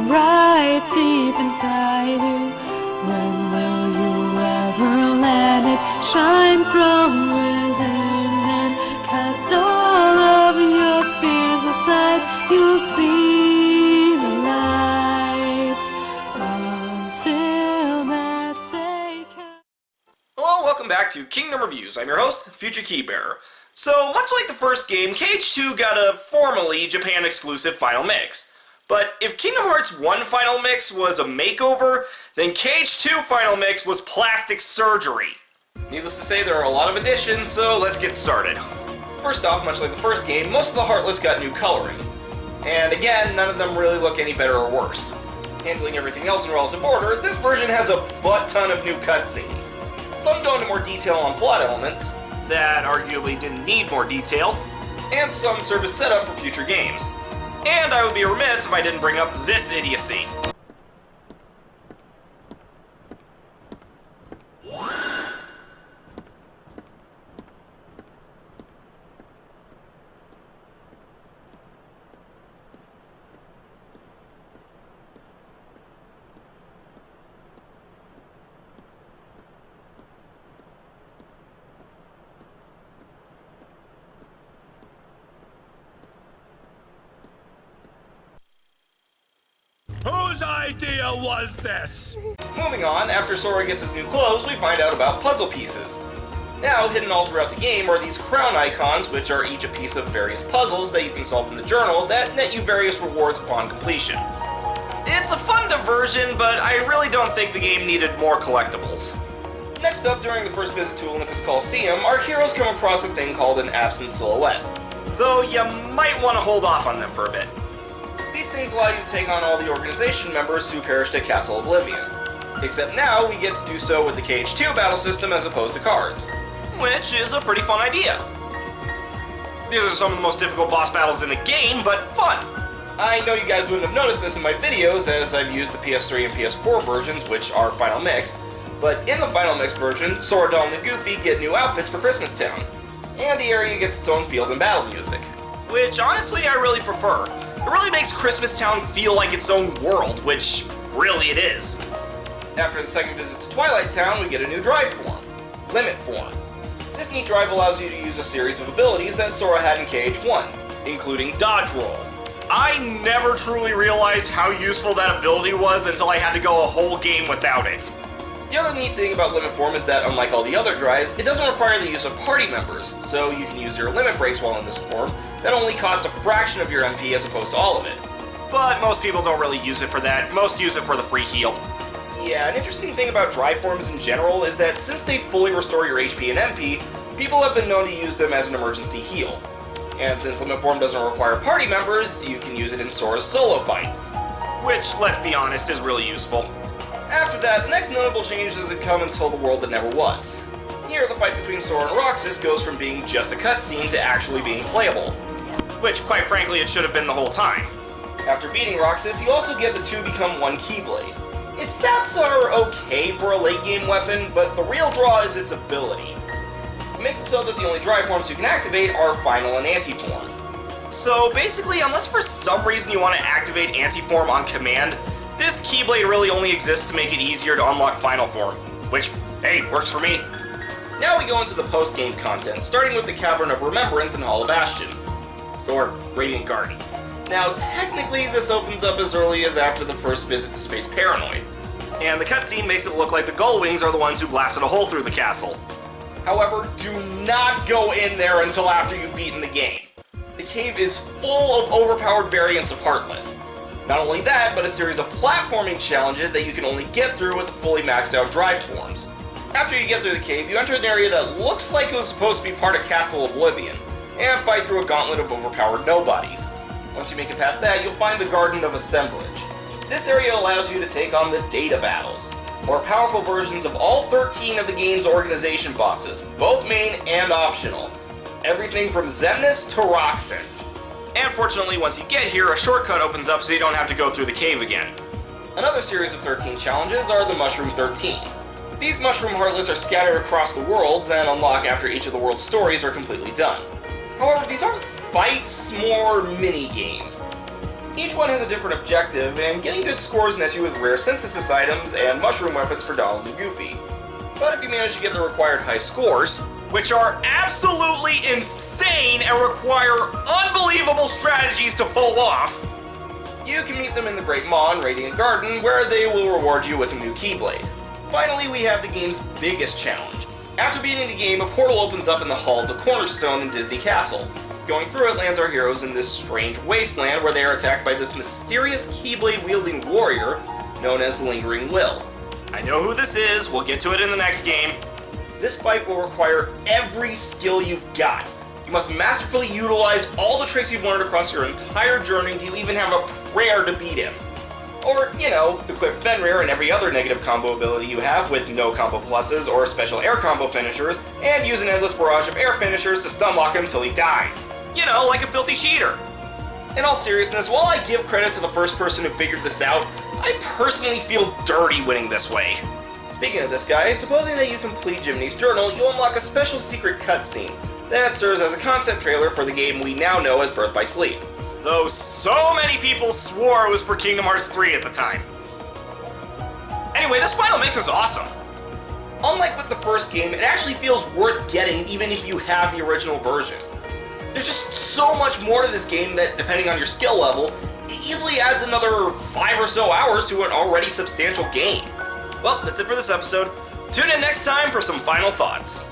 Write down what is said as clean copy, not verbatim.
right deep inside you. When will you ever let it shine from within and cast all of your fears aside? You'll see the light until that day comes. Hello, welcome back to Kingdom Reviews. I'm your host, Future Keybearer. So, much like the first game, KH2 got a formally Japan-exclusive Final Mix. But if Kingdom Hearts 1 Final Mix was a makeover, then KH2 Final Mix was plastic surgery. Needless to say, there are a lot of additions, so let's get started. First off, much like the first game, most of the Heartless got new coloring. And again, none of them really look any better or worse. Handling everything else in relative order, this version has a butt-ton of new cutscenes. Some go into more detail on plot elements, that arguably didn't need more detail, and some serve as setup for future games. And I would be remiss if I didn't bring up this idiocy. Whose idea was this? Moving on, after Sora gets his new clothes, we find out about puzzle pieces. Now, hidden all throughout the game are these crown icons, which are each a piece of various puzzles that you can solve in the journal that net you various rewards upon completion. It's a fun diversion, but I really don't think the game needed more collectibles. Next up, during the first visit to Olympus Coliseum, our heroes come across a thing called an absent silhouette. Though you might want to hold off on them for a bit. These things allow you to take on all the organization members who perished at Castle Oblivion. Except now, we get to do so with the KH2 battle system as opposed to cards. Which is a pretty fun idea. These are some of the most difficult boss battles in the game, but fun! I know you guys wouldn't have noticed this in my videos, as I've used the PS3 and PS4 versions, which are Final Mix. But in the Final Mix version, Sora, Donald, and Goofy get new outfits for Christmas Town. And the area gets its own field and battle music. Which, honestly, I really prefer. It really makes Christmas Town feel like its own world, which really it is. After the second visit to Twilight Town, we get a new drive form, Limit Form. This neat drive allows you to use a series of abilities that Sora had in KH1, including Dodge Roll. I never truly realized how useful that ability was until I had to go a whole game without it. The other neat thing about Limit Form is that, unlike all the other drives, it doesn't require the use of party members, so you can use your limit breaks while in this form that only cost a fraction of your MP as opposed to all of it. But most people don't really use it for that, most use it for the free heal. Yeah, an interesting thing about drive forms in general is that since they fully restore your HP and MP, people have been known to use them as an emergency heal. And since Limit Form doesn't require party members, you can use it in Sora's solo fights. Which, let's be honest, is really useful. After that, the next notable change doesn't come until the world that never was. Here, the fight between Sora and Roxas goes from being just a cutscene to actually being playable. Which, quite frankly, it should have been the whole time. After beating Roxas, you also get the two become one Keyblade. Its stats are okay for a late game weapon, but the real draw is its ability. It makes it so that the only drive forms you can activate are Final and Anti-Form. So basically, unless for some reason you want to activate Anti-Form on command, this Keyblade really only exists to make it easier to unlock Final Form, which, hey, works for me. Now we go into the post-game content, starting with the Cavern of Remembrance in Hollow Bastion, or Radiant Garden. Now, technically, this opens up as early as after the first visit to Space Paranoids, and the cutscene makes it look like the Gullwings are the ones who blasted a hole through the castle. However, do not go in there until after you've beaten the game. The cave is full of overpowered variants of Heartless. Not only that, but a series of platforming challenges that you can only get through with the fully maxed out drive forms. After you get through the cave, you enter an area that looks like it was supposed to be part of Castle Oblivion, and fight through a gauntlet of overpowered nobodies. Once you make it past that, you'll find the Garden of Assemblage. This area allows you to take on the Data Battles, more powerful versions of all 13 of the game's organization bosses, both main and optional. Everything from Xemnas to Roxas. And fortunately, once you get here, a shortcut opens up so you don't have to go through the cave again. Another series of 13 challenges are the Mushroom 13. These Mushroom Heartless are scattered across the worlds and unlock after each of the world's stories are completely done. However, these aren't fights, more mini-games. Each one has a different objective, and getting good scores nets you with rare synthesis items and mushroom weapons for Donald and Goofy. But if you manage to get the required high scores, which are absolutely insane and require unbelievable strategies to pull off, you can meet them in the Great Maw and Radiant Garden, where they will reward you with a new Keyblade. Finally, we have the game's biggest challenge. After beating the game, a portal opens up in the Hall of the Cornerstone in Disney Castle. Going through it lands our heroes in this strange wasteland where they are attacked by this mysterious Keyblade-wielding warrior known as Lingering Will. I know who this is, we'll get to it in the next game. This fight will require every skill you've got. You must masterfully utilize all the tricks you've learned across your entire journey to even have a prayer to beat him. Or, equip Fenrir and every other negative combo ability you have with no combo pluses or special air combo finishers, and use an endless barrage of air finishers to stun lock him until he dies. Like a filthy cheater. In all seriousness, while I give credit to the first person who figured this out, I personally feel dirty winning this way. Speaking of this guy, supposing that you complete Jiminy's journal, you'll unlock a special secret cutscene that serves as a concept trailer for the game we now know as Birth by Sleep. Though so many people swore it was for Kingdom Hearts 3 at the time. Anyway, this final mix is awesome. Unlike with the first game, it actually feels worth getting even if you have the original version. There's just so much more to this game that, depending on your skill level, it easily adds another 5 or so hours to an already substantial game. Well, that's it for this episode. Tune in next time for some final thoughts.